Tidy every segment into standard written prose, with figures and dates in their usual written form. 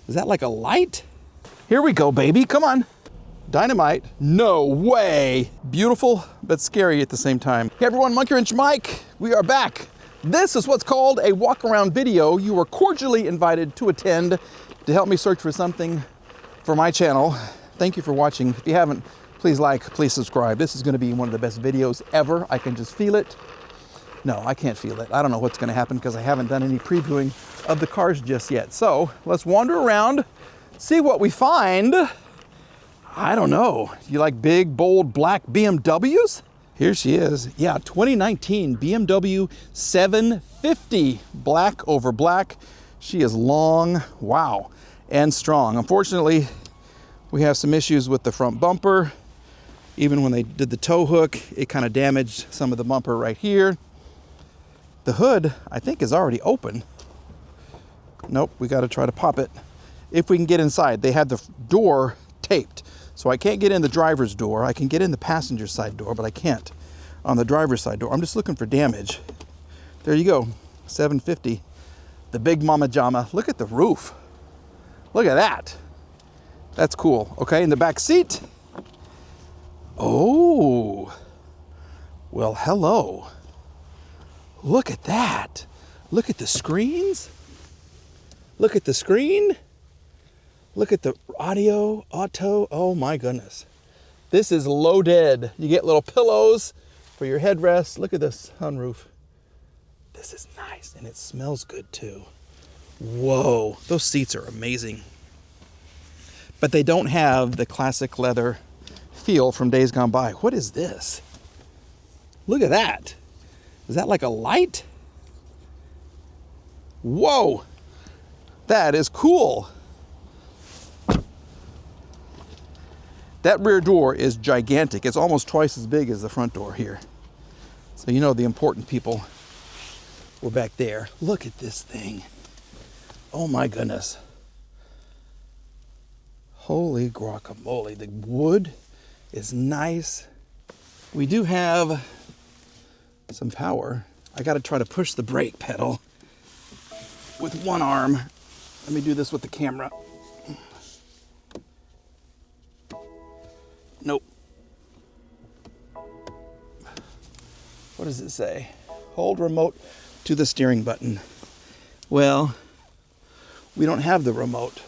Is that like a light? Here we go, baby, come on. Dynamite, no way. Beautiful, but scary at the same time. Hey everyone, Monkey Wrench Mike, we are back. This is what's called a walk around video. You are cordially invited to attend to help me search for something for my channel. Thank you for watching. If you haven't, please like, please subscribe. This is gonna be one of the best videos ever. I can just feel it. No, I can't feel it. I don't know what's gonna happen because I haven't done any previewing of the cars just yet. So let's wander around, see what we find. I don't know. You like big, bold, black BMWs? Here she is. Yeah, 2019 BMW 750, black over black. She is long, wow, and strong. Unfortunately, we have some issues with the front bumper. Even when they did the tow hook, it kind of damaged some of the bumper right here. The hood, I think, is already open. Nope, we got to try to pop it. If we can get inside, they had the door taped. So I can't get in the driver's door. I can get in the passenger side door, but I can't on the driver's side door. I'm just looking for damage. There you go, 750. The big mama jama. Look at the roof. Look at that. That's cool. Okay, in the back seat. Oh, well, hello. Look at that. Look at the screens. Look at the screen. Look at the audio, auto. Oh my goodness. This is loaded. You get little pillows for your headrest. Look at this sunroof. This is nice, and it smells good too. Whoa, those seats are amazing. But they don't have the classic leather feel from days gone by. What is this? Look at that. Is that like a light? Whoa, that is cool. That rear door is gigantic. It's almost twice as big as the front door here. So you know the important people were back there. Look at this thing. Oh my goodness. Holy guacamole. The wood is nice. We do have some power. I got to try to push the brake pedal with one arm. Let me do this with the camera. Nope. What does it say? Hold remote to the steering button. Well, we don't have the remote.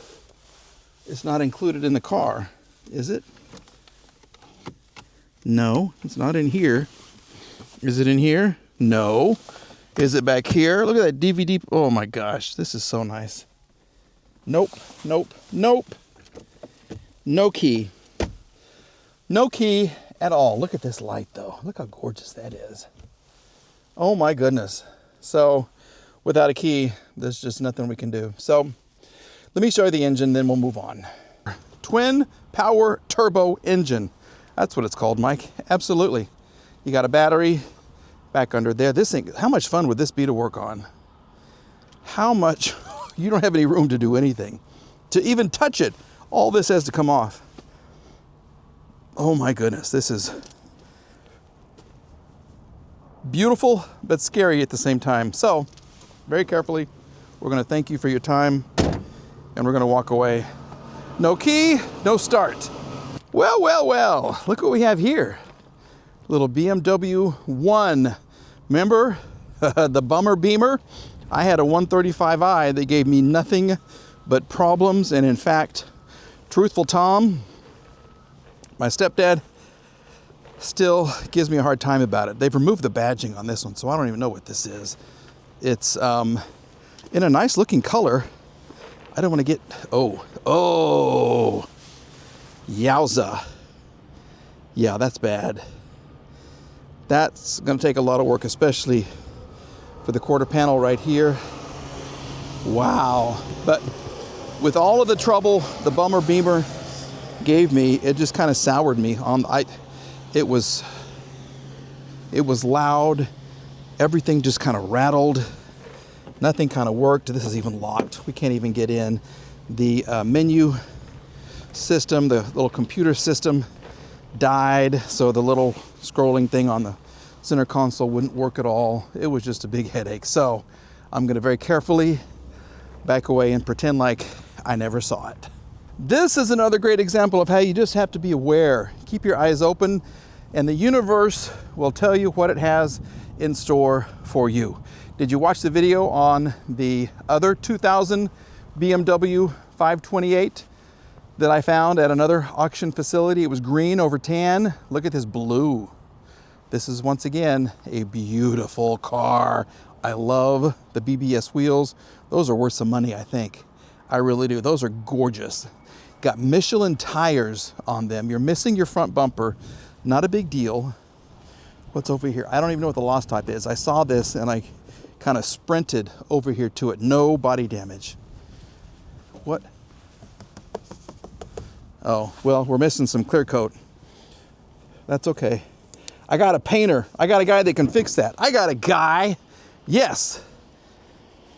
It's not included in the car, is it? No, it's not in here. Is it in here? No. Is it back here? Look at that DVD. Oh my gosh, this is so nice. Nope, nope, nope. No key. No key at all. Look at this light though. Look how gorgeous that is. Oh my goodness. So without a key, there's just nothing we can do. So let me show you the engine, then we'll move on. Twin power turbo engine. That's what it's called, Mike. Absolutely. You got a battery back under there. This thing, how much fun would this be to work on? How much? You don't have any room to do anything. To even touch it, all this has to come off. Oh my goodness, this is beautiful, but scary at the same time. So, very carefully, we're gonna thank you for your time, and we're gonna walk away. No key, no start. Well, well, well, look what we have here. Little BMW 1. Remember the bummer Beamer? I had a 135i that gave me nothing but problems, and in fact, truthful Tom, my stepdad, still gives me a hard time about it. They've removed the badging on this one, so I don't even know what this is. It's in a nice looking color. I don't want to get, oh, yowza. Yeah, that's bad. That's going to take a lot of work, especially for the quarter panel right here. Wow. But with all of the trouble the bummer Beamer gave me, it just kind of soured me on it was loud. Everything just kind of rattled. Nothing kind of worked. This is even locked. We can't even get in. The menu system, the little computer system died, so the little scrolling thing on the center console wouldn't work at all. It was just a big headache. So I'm going to very carefully back away and pretend like I never saw it. This is another great example of how you just have to be aware. Keep your eyes open, and the universe will tell you what it has in store for you. Did you watch the video on the other 2000 BMW 528 that I found at another auction facility? It was green over tan. Look at this blue. This is once again a beautiful car. I love the BBS wheels. Those are worth some money, I think. I really do. Those are gorgeous. Got Michelin tires on them. You're missing your front bumper. Not a big deal. What's over here? I don't even know what the lost type is. I saw this and I kind of sprinted over here to it. No body damage. What? Oh, well, we're missing some clear coat. That's okay. I got a painter. I got a guy that can fix that. I got a guy. Yes.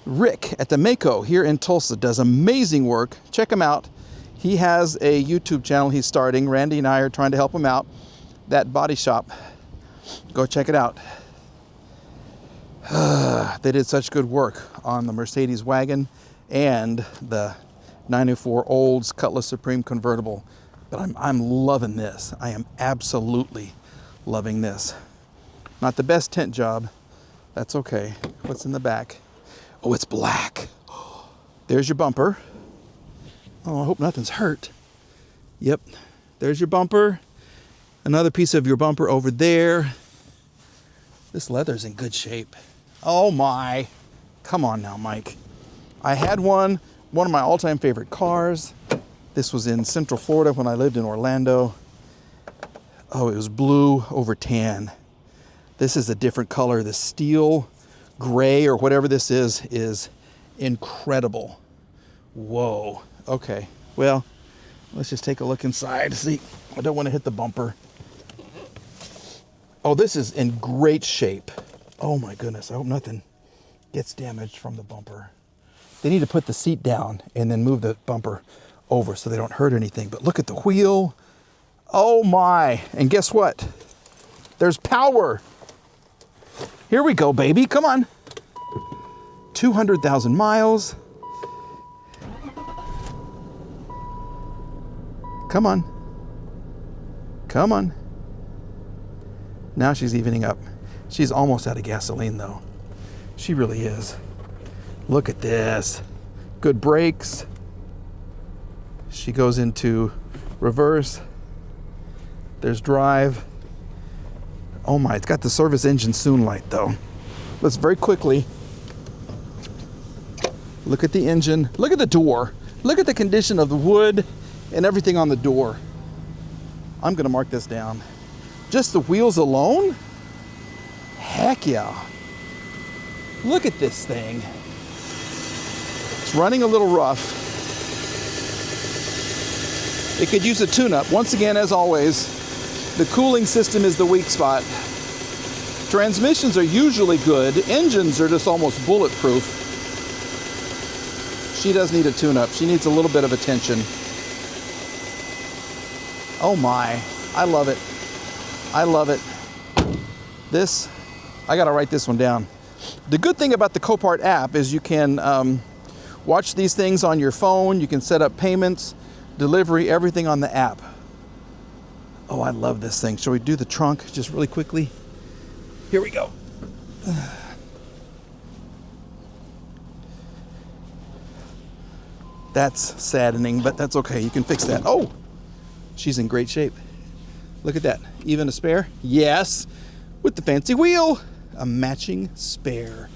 Rick at the Mako here in Tulsa does amazing work. Check him out. He has a YouTube channel he's starting. Randy and I are trying to help him out. That body shop. Go check it out. They did such good work on the Mercedes wagon and the 904 Olds Cutlass Supreme convertible. But I'm loving this. I am absolutely loving this. Not the best tint job. That's okay. What's in the back? Oh, it's black. There's your bumper. Oh, I hope nothing's hurt. Yep. There's your bumper. Another piece of your bumper over there. This leather's in good shape. Oh my. Come on now, Mike. I had one of my all-time favorite cars. This was in Central Florida when I lived in Orlando. Oh, it was blue over tan. This is a different color. The steel gray or whatever this is incredible. Whoa. Okay. Well, let's just take a look inside. See, I don't want to hit the bumper. Oh, this is in great shape. Oh my goodness. I hope nothing gets damaged from the bumper. They need to put the seat down and then move the bumper over so they don't hurt anything. But look at the wheel. Oh my. And guess what? There's power. Here we go, baby. Come on. 200,000 miles. Come on. Come on. Now she's evening up. She's almost out of gasoline though. She really is. Look at this. Good brakes. She goes into reverse. There's drive. Oh my, it's got the service engine soon light though. Let's very quickly look at the engine. Look at the door. Look at the condition of the wood and everything on the door. I'm gonna mark this down. Just the wheels alone? Heck yeah. Look at this thing. It's running a little rough. It could use a tune-up. Once again, as always, the cooling system is the weak spot. Transmissions are usually good. Engines are just almost bulletproof. She does need a tune-up. She needs a little bit of attention. Oh my, I love it. I love it. This, I gotta write this one down. The good thing about the Copart app is you can watch these things on your phone. You can set up payments, delivery, everything on the app. Oh, I love this thing. Shall we do the trunk just really quickly? Here we go. That's saddening, but that's okay. You can fix that. Oh, she's in great shape. Look at that. Even a spare? Yes. With the fancy wheel. A matching spare.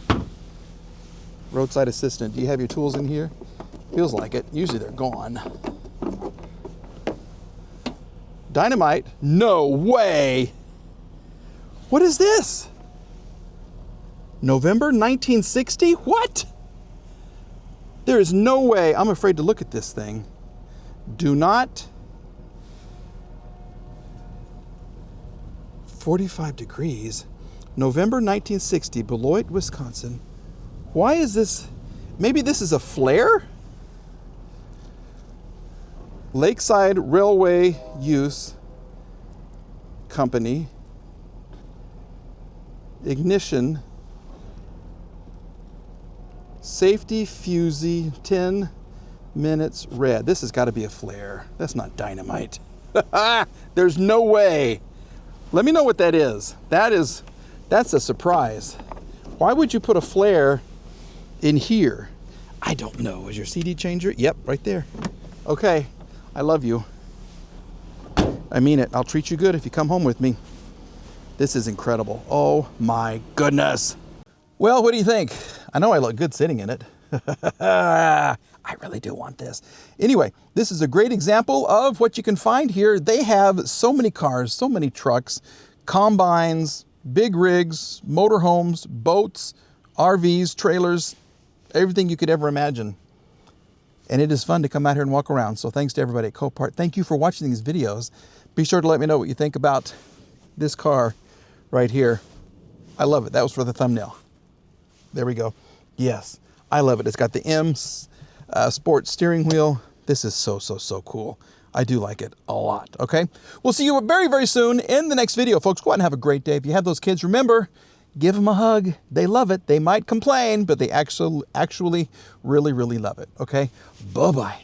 Roadside assistant. Do you have your tools in here? Feels like it. Usually they're gone. Dynamite? No way. What is this? November 1960? What? There is no way. I'm afraid to look at this thing. Do not. 45 degrees. November 1960, Beloit, Wisconsin. Why is this? Maybe this is a flare? Lakeside Railway Use Company. Ignition. Safety Fusee 10 minutes red. This has got to be a flare. That's not dynamite. There's no way. Let me know what that is. That's a surprise. Why would you put a flare in here? I don't know. Is your CD changer? Yep, right there. Okay, I love you. I mean it. I'll treat you good if you come home with me. This is incredible. Oh my goodness. Well, what do you think? I know I look good sitting in it. I really do want this. Anyway, this is a great example of what you can find here. They have so many cars, so many trucks, combines, big rigs, motorhomes, boats, RVs, trailers, everything you could ever imagine. And it is fun to come out here and walk around. So thanks to everybody at Copart. Thank you for watching these videos. Be sure to let me know what you think about this car right here. I love it. That was for the thumbnail. There we go. Yes, I love it. It's got the M Sport steering wheel. This is so cool. I do like it a lot, okay? We'll see you very, very soon in the next video, folks. Go out and have a great day. If you have those kids, remember, give them a hug. They love it. They might complain, but they actually really love it, okay? Bye-bye.